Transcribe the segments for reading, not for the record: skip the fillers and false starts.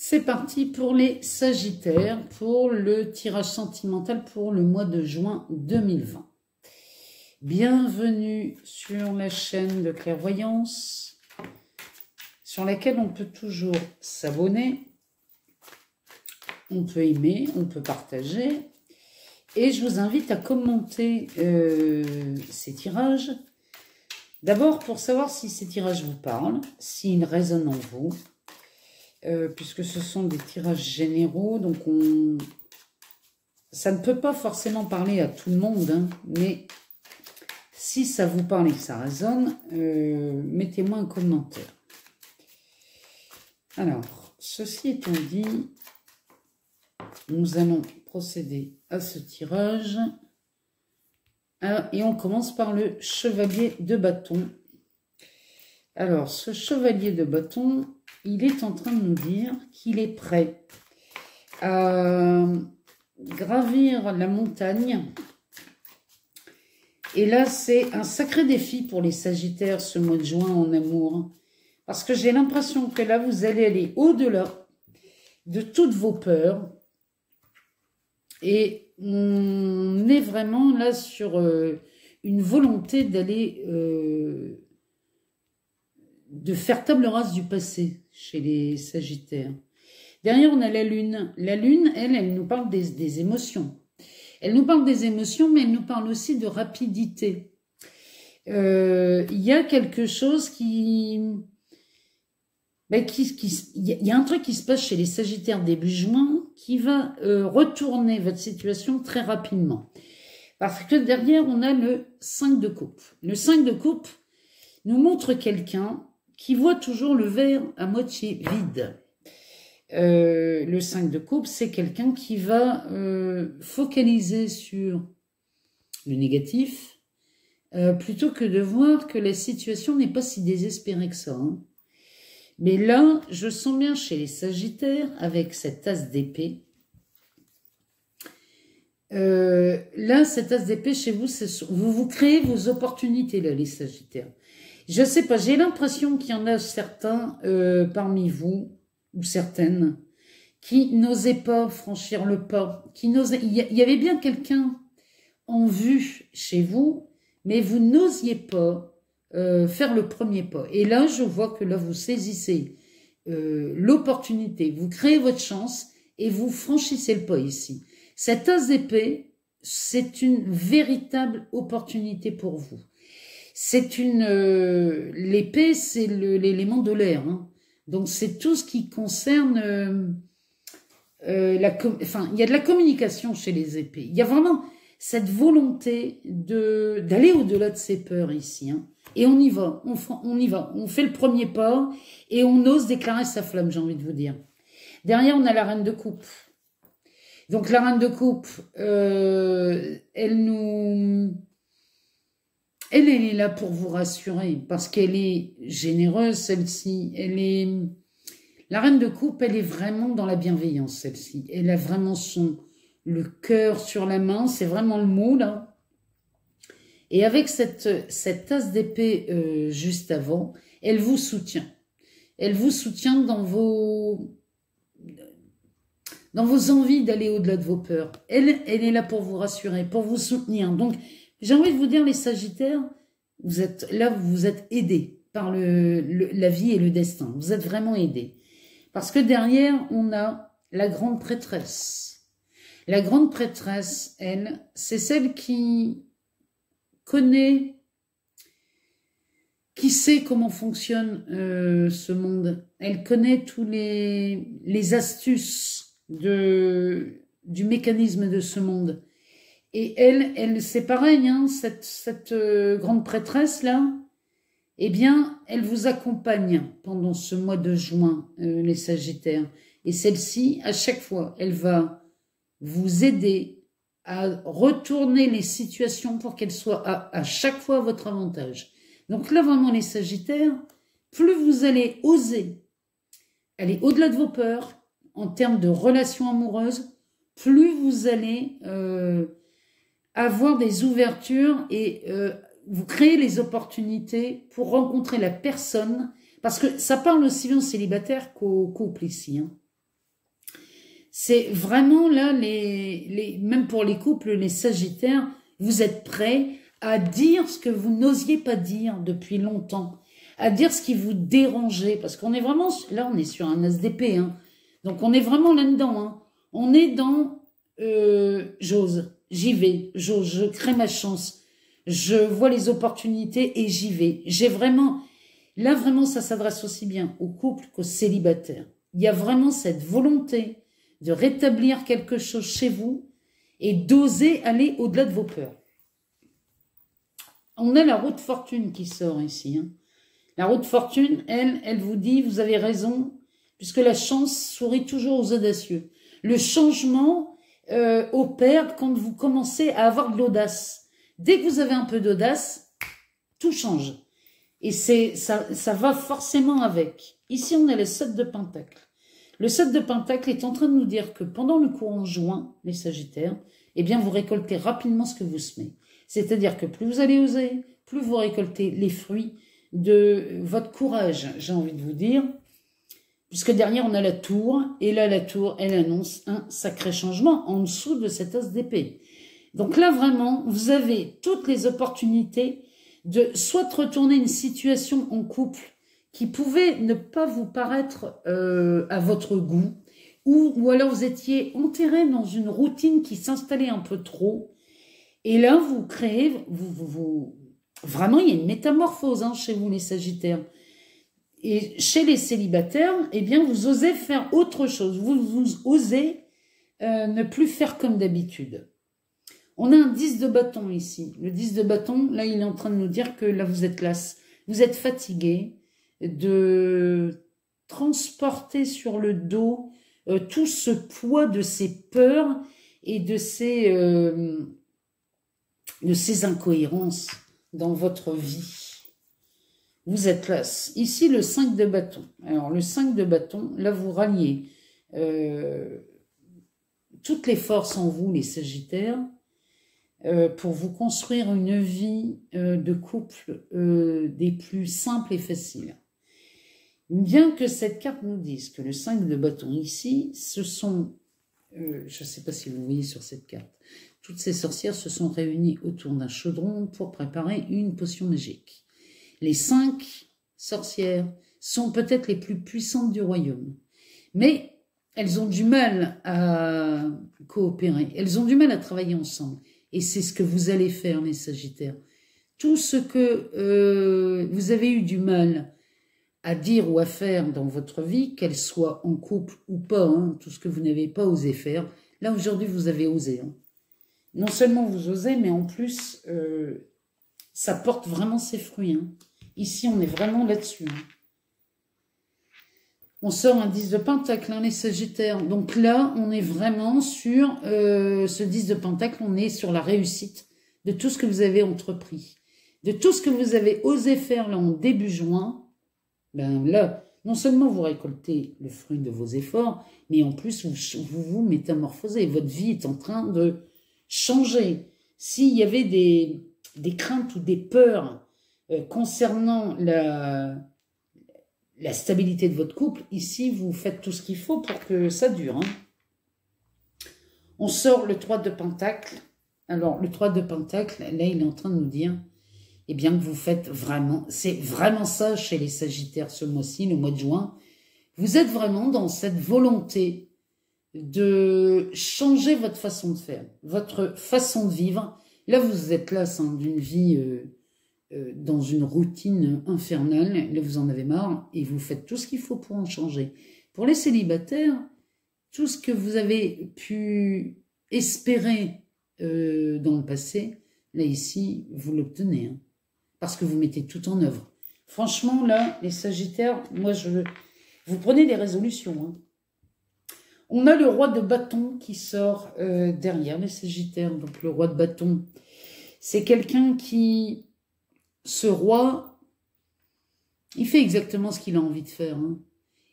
C'est parti pour les Sagittaires, pour le tirage sentimental pour le mois de juin 2020. Bienvenue sur la chaîne de clairvoyance, sur laquelle on peut toujours s'abonner, on peut aimer, on peut partager. Et je vous invite à commenter ces tirages. D'abord pour savoir si ces tirages vous parlent, s'ils résonnent en vous. Puisque ce sont des tirages généraux, donc ça ne peut pas forcément parler à tout le monde, hein, mais si ça vous parle et que ça résonne, mettez-moi un commentaire. Alors, ceci étant dit, nous allons procéder à ce tirage. Et on commence par le chevalier de bâton. Alors, ce chevalier de bâton, il est en train de nous dire qu'il est prêt à gravir la montagne. Et là, c'est un sacré défi pour les Sagittaires ce mois de juin en amour. Parce que j'ai l'impression que là, vous allez aller au-delà de toutes vos peurs. Et on est vraiment là sur une volonté d'aller... de faire table rase du passé chez les Sagittaires. Derrière, on a la Lune. La Lune, elle nous parle des émotions. Elle nous parle des émotions, mais elle nous parle aussi de rapidité. Il y a quelque chose il y a un truc qui se passe chez les Sagittaires début juin qui va retourner votre situation très rapidement. Parce que derrière, on a le 5 de coupe. Le 5 de coupe nous montre quelqu'un qui voit toujours le verre à moitié vide. Le 5 de coupe, c'est quelqu'un qui va focaliser sur le négatif, plutôt que de voir que la situation n'est pas si désespérée que ça. Hein. Mais là, je sens bien chez les Sagittaires, avec cette as d'épée, là, cette as d'épée, chez vous, vous créez vos opportunités, là, les Sagittaires. Je sais pas, j'ai l'impression qu'il y en a certains parmi vous, ou certaines, qui n'osaient pas franchir le pas, il y avait bien quelqu'un en vue chez vous, mais vous n'osiez pas faire le premier pas. Et là, je vois que là, vous saisissez l'opportunité, vous créez votre chance et vous franchissez le pas ici. Cette as d'épée, c'est une véritable opportunité pour vous. C'est l'épée, c'est l'élément de l'air, hein. Donc c'est tout ce qui concerne il y a de la communication chez les épées. Il y a vraiment cette volonté d'aller au-delà de ses peurs ici, hein. Et on y va, on y va, on fait le premier pas et on ose déclarer sa flamme, j'ai envie de vous dire. Derrière, on a la reine de coupe. Donc la reine de coupe, elle est là pour vous rassurer, parce qu'elle est généreuse, celle-ci. La reine de coupe, elle est vraiment dans la bienveillance, celle-ci. Elle a vraiment le cœur sur la main, c'est vraiment le mot, là. Et avec cette as d'épée juste avant, elle vous soutient. Elle vous soutient dans vos envies d'aller au-delà de vos peurs. Elle est là pour vous rassurer, pour vous soutenir. Donc, j'ai envie de vous dire, les Sagittaires, vous êtes aidés par la vie et le destin. Vous êtes vraiment aidés. Parce que derrière, on a la grande prêtresse. La grande prêtresse, elle, c'est celle qui connaît, qui sait comment fonctionne ce monde. Elle connaît tous les astuces du mécanisme de ce monde. Et elle c'est pareil, hein, cette grande prêtresse-là, eh bien, elle vous accompagne pendant ce mois de juin, les Sagittaires. Et celle-ci, à chaque fois, elle va vous aider à retourner les situations pour qu'elles soient à chaque fois à votre avantage. Donc là, vraiment, les Sagittaires, plus vous allez oser aller au-delà de vos peurs, en termes de relations amoureuses, plus vous allez... avoir des ouvertures et vous créez les opportunités pour rencontrer la personne, parce que ça parle aussi bien aux célibataires qu'aux couples ici. Hein. C'est vraiment là, même pour les couples, les Sagittaires, vous êtes prêts à dire ce que vous n'osiez pas dire depuis longtemps, à dire ce qui vous dérangeait, parce qu'on est vraiment, là on est sur un as d'épée, hein. Donc on est vraiment là-dedans, hein. On est dans j'ose, j'y vais, j'ose, je crée ma chance, je vois les opportunités et j'y vais. J'ai vraiment, là vraiment ça s'adresse aussi bien aux couples qu'aux célibataires. Il y a vraiment cette volonté de rétablir quelque chose chez vous et d'oser aller au-delà de vos peurs. On a la roue de fortune qui sort ici, hein. La roue de fortune, elle vous dit, vous avez raison, puisque la chance sourit toujours aux audacieux. Le changement opère quand vous commencez à avoir de l'audace. Dès que vous avez un peu d'audace, tout change. Et ça va forcément avec. Ici, on a le 7 de Pentacle. Le 7 de Pentacle est en train de nous dire que pendant le courant juin, les Sagittaires, eh bien, vous récoltez rapidement ce que vous semez. C'est-à-dire que plus vous allez oser, plus vous récoltez les fruits de votre courage, j'ai envie de vous dire. Puisque derrière, on a la tour, et là, la tour, elle annonce un sacré changement en dessous de cette as d'épée. Donc là, vraiment, vous avez toutes les opportunités de soit de retourner une situation en couple qui pouvait ne pas vous paraître à votre goût, ou alors vous étiez enterré dans une routine qui s'installait un peu trop, et là, vous créez, vraiment, il y a une métamorphose hein, chez vous, les Sagittaires. Et chez les célibataires, eh bien, vous osez faire autre chose. Vous osez ne plus faire comme d'habitude. On a un 10 de bâton ici. Le 10 de bâton, là, il est en train de nous dire que là, vous êtes lasse. Vous êtes fatigué de transporter sur le dos tout ce poids de ces peurs et de ces incohérences dans votre vie. Vous êtes là. Ici, le 5 de bâton. Alors, le 5 de bâton, là, vous ralliez toutes les forces en vous, les Sagittaires, pour vous construire une vie de couple des plus simples et faciles. Bien que cette carte nous dise que le 5 de bâton ici, ce sont, je ne sais pas si vous voyez sur cette carte, toutes ces sorcières se sont réunies autour d'un chaudron pour préparer une potion magique. Les 5 sorcières sont peut-être les plus puissantes du royaume, mais elles ont du mal à coopérer, elles ont du mal à travailler ensemble. Et c'est ce que vous allez faire, les Sagittaires. Tout ce que vous avez eu du mal à dire ou à faire dans votre vie, qu'elle soit en couple ou pas, hein, tout ce que vous n'avez pas osé faire, là aujourd'hui vous avez osé. Hein. Non seulement vous osez, mais en plus, ça porte vraiment ses fruits. Hein. Ici, on est vraiment là-dessus. Hein. On sort un 10 de Pentacle, hein, les Sagittaires. Donc là, on est vraiment sur ce 10 de Pentacle, on est sur la réussite de tout ce que vous avez entrepris. De tout ce que vous avez osé faire là en début juin, ben là, non seulement vous récoltez le fruit de vos efforts, mais en plus, vous métamorphosez. Votre vie est en train de changer. S'il y avait des craintes ou des peurs concernant la stabilité de votre couple, ici, vous faites tout ce qu'il faut pour que ça dure. Hein. On sort le 3 de Pentacle. Alors, le 3 de Pentacle, là, il est en train de nous dire, eh bien, que vous faites vraiment, c'est vraiment ça chez les Sagittaires ce mois-ci, le mois de juin. Vous êtes vraiment dans cette volonté de changer votre façon de faire, votre façon de vivre. Là, vous êtes là, d'une vie dans une routine infernale. Là, vous en avez marre et vous faites tout ce qu'il faut pour en changer. Pour les célibataires, tout ce que vous avez pu espérer dans le passé, là, ici, vous l'obtenez. Hein, parce que vous mettez tout en œuvre. Franchement, là, les Sagittaires, moi, vous prenez des résolutions. Hein. On a le roi de bâton qui sort derrière les Sagittaires. Donc, le roi de bâton, c'est quelqu'un qui... Ce roi, il fait exactement ce qu'il a envie de faire. Hein.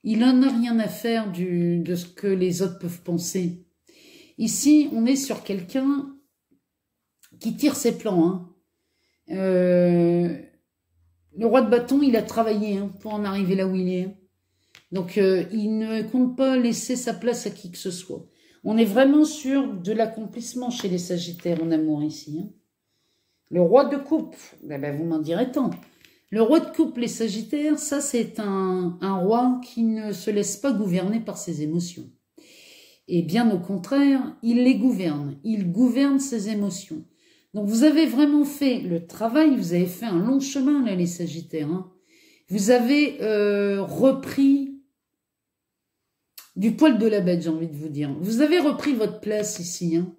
Il n'en a rien à faire de ce que les autres peuvent penser. Ici, on est sur quelqu'un qui tire ses plans. Hein. Le roi de bâton, il a travaillé hein, pour en arriver là où il est. Donc, il ne compte pas laisser sa place à qui que ce soit. On est vraiment sur de l'accomplissement chez les Sagittaires en amour ici. Hein. Le roi de coupe, ben, vous m'en direz tant. Le roi de coupe, les Sagittaires, ça c'est un roi qui ne se laisse pas gouverner par ses émotions. Et bien au contraire, il les gouverne. Il gouverne ses émotions. Donc vous avez vraiment fait le travail, vous avez fait un long chemin là les Sagittaires. Hein. Vous avez repris du poil de la bête, j'ai envie de vous dire. Vous avez repris votre place ici. Hein.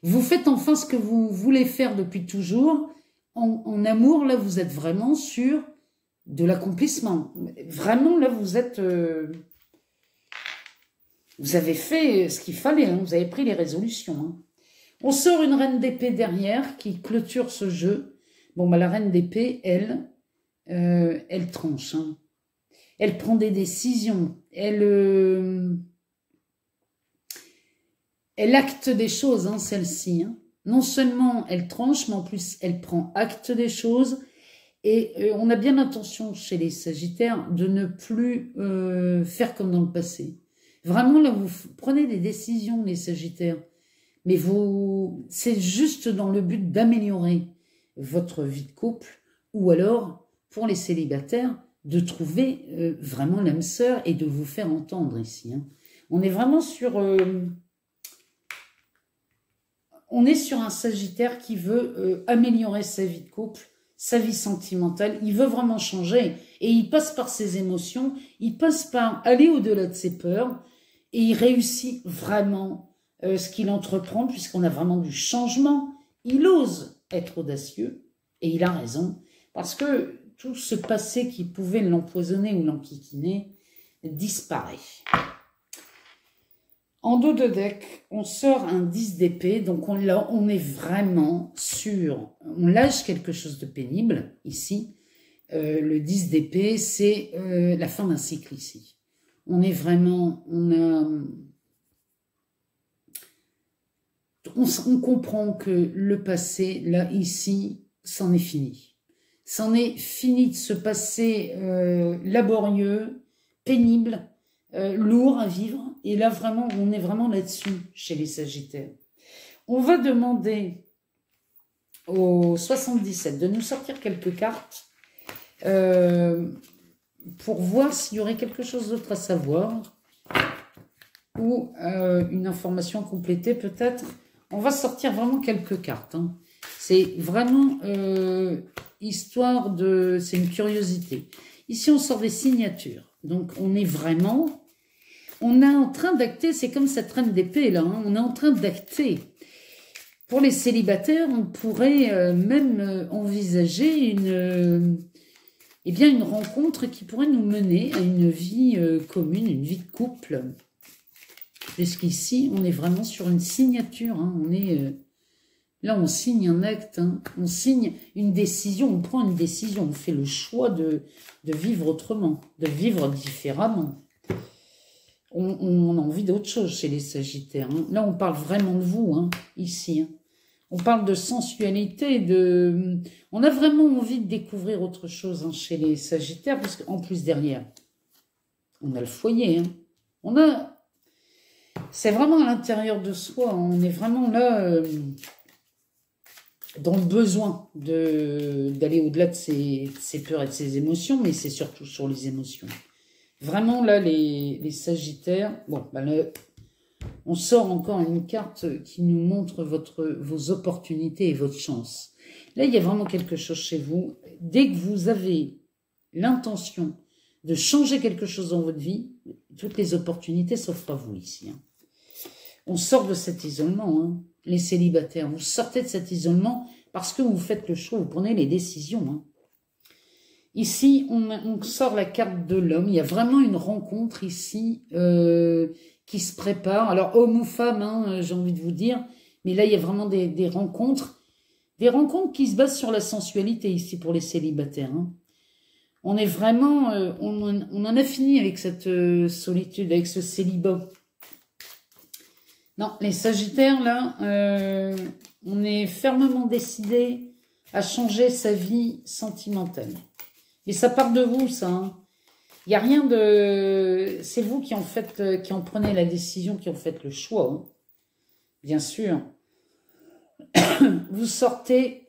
Vous faites enfin ce que vous voulez faire depuis toujours. En amour, là, vous êtes vraiment sur de l'accomplissement. Vraiment, là, vous êtes... vous avez fait ce qu'il fallait. Hein. Vous avez pris les résolutions. Hein. On sort une reine d'épée derrière qui clôture ce jeu. Bon, bah, la reine d'épée, elle tranche. Hein. Elle prend des décisions. Elle acte des choses, hein, celle-ci. Hein. Non seulement elle tranche, mais en plus elle prend acte des choses. Et on a bien l'intention chez les Sagittaires de ne plus faire comme dans le passé. Vraiment, là, vous prenez des décisions, les Sagittaires. Mais c'est juste dans le but d'améliorer votre vie de couple. Ou alors, pour les célibataires, de trouver vraiment l'âme sœur et de vous faire entendre ici. Hein. On est vraiment sur... on est sur un Sagittaire qui veut améliorer sa vie de couple, sa vie sentimentale. Il veut vraiment changer et il passe par ses émotions, il passe par aller au-delà de ses peurs et il réussit vraiment ce qu'il entreprend puisqu'on a vraiment du changement. Il ose être audacieux et il a raison parce que tout ce passé qui pouvait l'empoisonner ou l'enquiquiner disparaît. En dos de deck, on sort un 10 d'épée, donc on est vraiment sur... On lâche quelque chose de pénible, ici. Le 10 d'épée, c'est la fin d'un cycle, ici. On est vraiment... On comprend que le passé, là, ici, c'en est fini. C'en est fini de ce passé laborieux, pénible, lourd à vivre. Et là, vraiment, on est vraiment là-dessus chez les Sagittaires. On va demander au 77 de nous sortir quelques cartes pour voir s'il y aurait quelque chose d'autre à savoir ou une information à compléter peut-être. On va sortir vraiment quelques cartes. Hein. C'est vraiment histoire de... C'est une curiosité. Ici, on sort des signatures. Donc, on est vraiment... On est en train d'acter, c'est comme cette reine d'épée là, hein, on est en train d'acter. Pour les célibataires, on pourrait même envisager une rencontre qui pourrait nous mener à une vie commune, une vie de couple. Puisqu'ici, on est vraiment sur une signature. Hein, là, on signe un acte, hein, on signe une décision, on prend une décision, on fait le choix de vivre autrement, de vivre différemment. On a envie d'autre chose chez les Sagittaires. Hein. Là, on parle vraiment de vous, hein, ici. Hein. On parle de sensualité, on a vraiment envie de découvrir autre chose hein, chez les Sagittaires, parce qu'en plus, derrière, on a le foyer. Hein. C'est vraiment à l'intérieur de soi. On est vraiment là dans le besoin d'aller au-delà de ses peurs et de ses émotions, mais c'est surtout sur les émotions. Vraiment, là, les Sagittaires, bon, ben là, on sort encore une carte qui nous montre vos opportunités et votre chance. Là, il y a vraiment quelque chose chez vous. Dès que vous avez l'intention de changer quelque chose dans votre vie, toutes les opportunités s'offrent à vous ici. Hein. On sort de cet isolement, hein, les célibataires. Vous sortez de cet isolement parce que vous faites le choix, vous prenez les décisions. Hein. Ici, on sort la carte de l'homme. Il y a vraiment une rencontre ici qui se prépare. Alors, homme ou femme, hein, j'ai envie de vous dire. Mais là, il y a vraiment des rencontres. Des rencontres qui se basent sur la sensualité ici pour les célibataires. Hein. On est vraiment... on en a fini avec cette solitude, avec ce célibat. Non, les Sagittaires, là, on est fermement décidé à changer sa vie sentimentale. Et ça part de vous, ça. Hein. Il n'y a rien de... C'est vous qui en faites, qui en prenez la décision, qui en faites le choix. Hein. Bien sûr. Vous sortez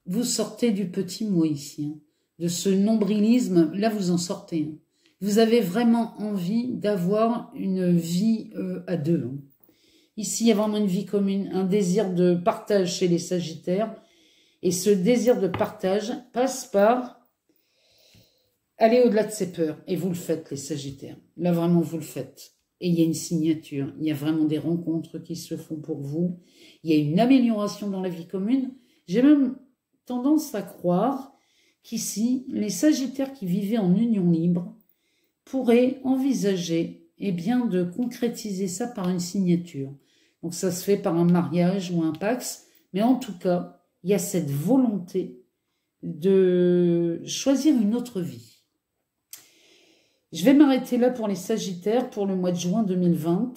du petit mot ici. Hein. De ce nombrilisme, là vous en sortez. Hein. Vous avez vraiment envie d'avoir une vie à deux. Hein. Ici, il y a vraiment une vie commune, un désir de partage chez les Sagittaires. Et ce désir de partage passe par aller au-delà de ses peurs. Et vous le faites, les Sagittaires. Là, vraiment, vous le faites. Et il y a une signature. Il y a vraiment des rencontres qui se font pour vous. Il y a une amélioration dans la vie commune. J'ai même tendance à croire qu'ici, les Sagittaires qui vivaient en union libre pourraient envisager bien, de concrétiser ça par une signature. Donc ça se fait par un mariage ou un pax, mais en tout cas, il y a cette volonté de choisir une autre vie. Je vais m'arrêter là pour les Sagittaires pour le mois de juin 2020.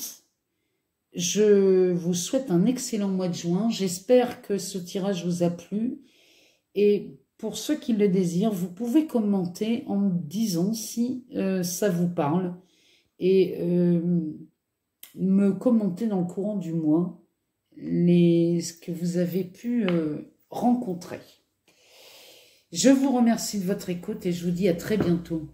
Je vous souhaite un excellent mois de juin. J'espère que ce tirage vous a plu. Et pour ceux qui le désirent, vous pouvez commenter en me disant si ça vous parle. Et me commenter dans le courant du mois ce que vous avez pu rencontrer. Je vous remercie de votre écoute et je vous dis à très bientôt.